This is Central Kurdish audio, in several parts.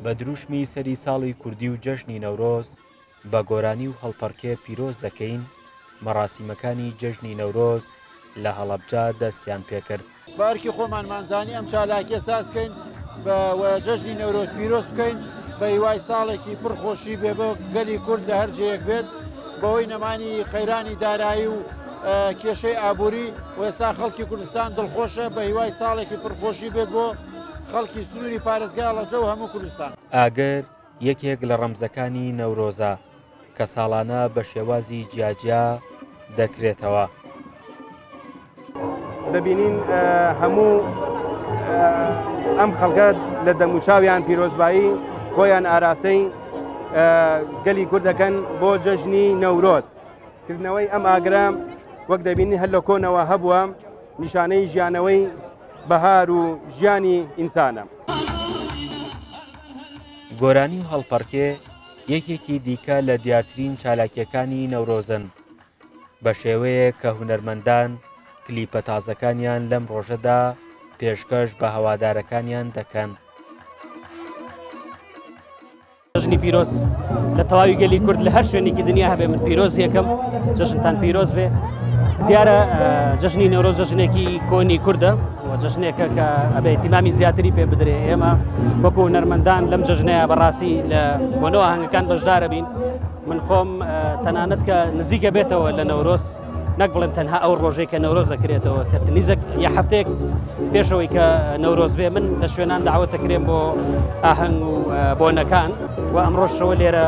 بە دروشمی سەری ساڵی کوردی و جەژنی نەورۆز بە گۆرانی و هەڵپەڕکێ پیرۆز دەکەین مەراسیمەکانی جەژنی نەورۆز لە هەڵەبجە دەستیان پێکرد. بارکی خۆمانمانزانی ئەم چالاکیە سازکەین بە جەژنی نەورۆز پیرۆز بکەین بە هیوای ساڵێکی پڕخۆشی بێ بۆ گەلی کورد لە هەر جەیەک بێت بەهۆی نەمانی قەیرانی دارایی و کێشەی ئابووری و ئێستا خەڵکی کوردستان دڵخۆشە بە هیوای ساڵێکی پڕخۆشی بێت بۆ خەڵکی سنووری پارێزگای هەڵەبجە و هەموو کوردستان. ئاگر یەکێک لە ڕەمزەکانی نەورۆزە کە ساڵانە بە شێوازی جیاجیا دەکرێتەوە. دەبینین هەموو ئەم خەڵکە لە دەموچاویان پیرۆزبایی خۆیان ئاراستەی گەلی کوردەکەن بۆ جەژنی نەورۆز. کردنەوەی ئەم ئاگرا وەک دەبینی هەر لە کۆنەوە هەبووە نیشانەی ژیانەوەی بەهار و ژیانی ئینسانە. گۆرانی و هەڵپەڕکێ یەکێکی دیکە لە دیارترین چالاکیەکانی نەورۆزن بە شێوەیە کە هونەرمەندان کلیپە تازەکانیان لەم ڕۆژەدا پێشکەش بە هەوادارەکانیان دەکەن. جەژنی پیرۆز لە تەواوی گەلی کورد لە هەر شوێنێکی دنیا هەبێ من پیرۆز یەکەم جەژنتان پیرۆز بێ. دیارە جەژنی نەورۆز جەژنێکی کۆنی کوردە و جەژنێکە کە ئەبێ ئیتیمامی زیاتری پێ بدرێ. ئێمە وەکو هونەرمەندان لەم جەژنەیە بەڕاستی لە بۆنەوە هەنگەکان بەشدارە بین. من خۆم تەنانەت کە نزیکە بێتەوە لە نەورۆز نەک بڵێن تەنها ئەو ڕۆژێک کە نەورۆز دەکرێتەوە کە نزیک یە هەفتەیەک پێشەوەی کە نەورۆز بێ من لە شوێنان داوەت دەکرێن بۆ ئاهەنگ و بۆنەکان و ئەمڕۆ شەوە لێرە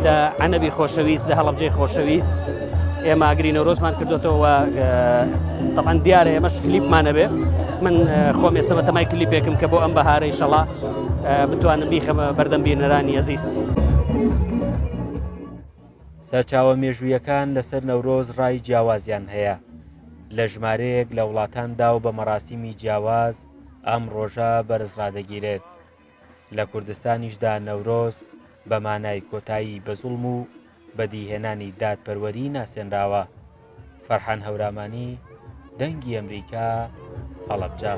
لە عەنەبی خۆشەویست لە هەڵەبجەی خۆشەویست ئێمە ئاگری نەورۆزمان کردوێتەوە. تەبعەن دیارە ئێمەش کلیپمانە بێ. من خۆم ئێستا بەتەمای کلیپێکم کە بۆ ئەم بەهارە ئینشەڵا بتوانم بیخەمە بەردەم بینەرانی ئەزیز. سەرچاوە مێژوویەکان لەسەر نەورۆز ڕای جیاوازیان هەیە. لە ژمارەیەک لە وڵاتاندا و بە مەراسیمی جیاواز ئەم ڕۆژە بەرزڕادەگیرێت. لە کوردستانیشدا نەورۆز بە مانای کۆتایی بە زوڵم و بەدیهێنانی دادپەروەری ناسێنراوە. فەرحان هەورامانی، دەنگی ئەمریکا، هەڵەبجە.